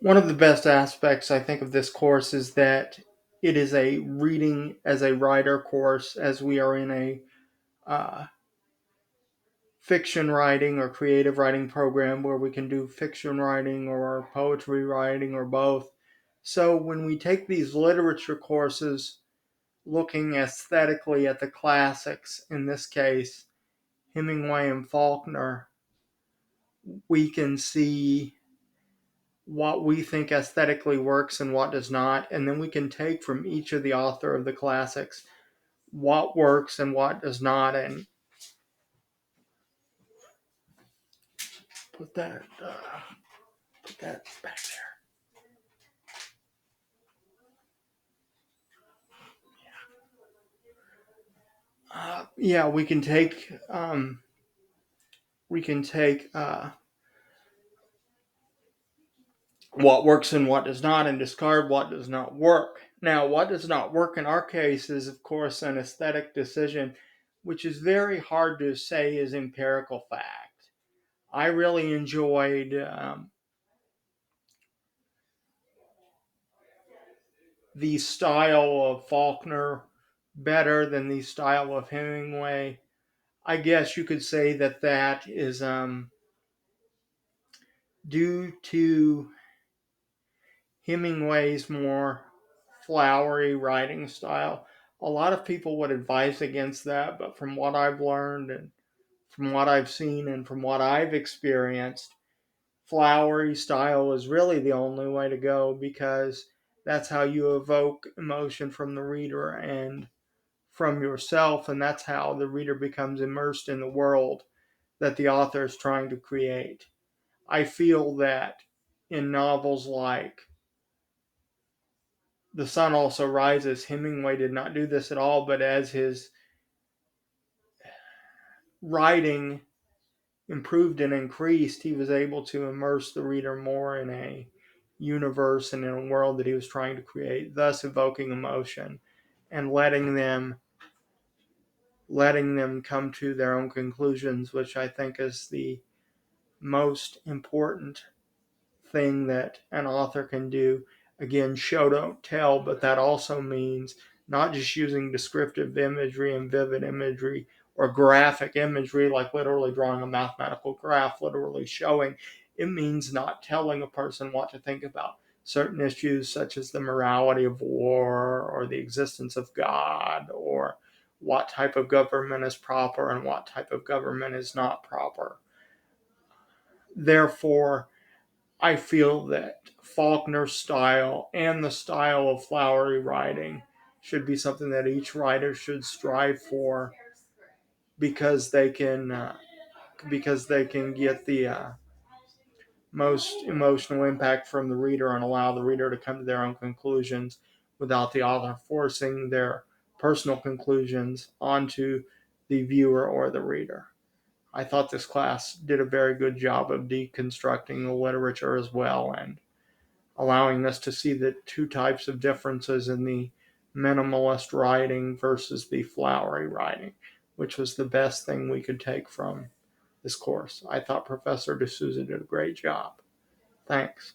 One of the best aspects, I think, of this course is that it is a reading as a writer course, as we are in a uh, fiction writing or creative writing program where we can do fiction writing or poetry writing or both. So when we take these literature courses looking aesthetically at the classics, in this case, Hemingway and Faulkner, we can see what we think aesthetically works and what does not, and then we can take from each of the author of the classics what works and what does not, and put that back there. Yeah, we can take what works and what does not, and discard what does not work. Now, what does not work in our case is, of course, an aesthetic decision, which is very hard to say is empirical fact. I really enjoyed the style of Faulkner better than the style of Hemingway. I guess you could say that that is due to Hemingway's more flowery writing style. A lot of people would advise against that, but from what I've learned and from what I've seen and from what I've experienced, flowery style is really the only way to go because that's how you evoke emotion from the reader and from yourself, and that's how the reader becomes immersed in the world that the author is trying to create. I feel that in novels like The Sun Also Rises, Hemingway did not do this at all, but as his writing improved and increased, he was able to immerse the reader more in a universe and in a world that he was trying to create, thus evoking emotion and letting them come to their own conclusions, which I think is the most important thing that an author can do. Again, show don't tell, but that also means not just using descriptive imagery and vivid imagery or graphic imagery, like literally drawing a mathematical graph, literally showing. It means not telling a person what to think about certain issues, such as the morality of war or the existence of God or what type of government is proper and what type of government is not proper. Therefore, I feel that Faulkner's style and the style of flowery writing should be something that each writer should strive for because they can get the most emotional impact from the reader and allow the reader to come to their own conclusions without the author forcing their personal conclusions onto the viewer or the reader. I thought this class did a very good job of deconstructing the literature as well and allowing us to see the two types of differences in the minimalist writing versus the flowery writing, which was the best thing we could take from this course. I thought Professor D'Souza did a great job. Thanks.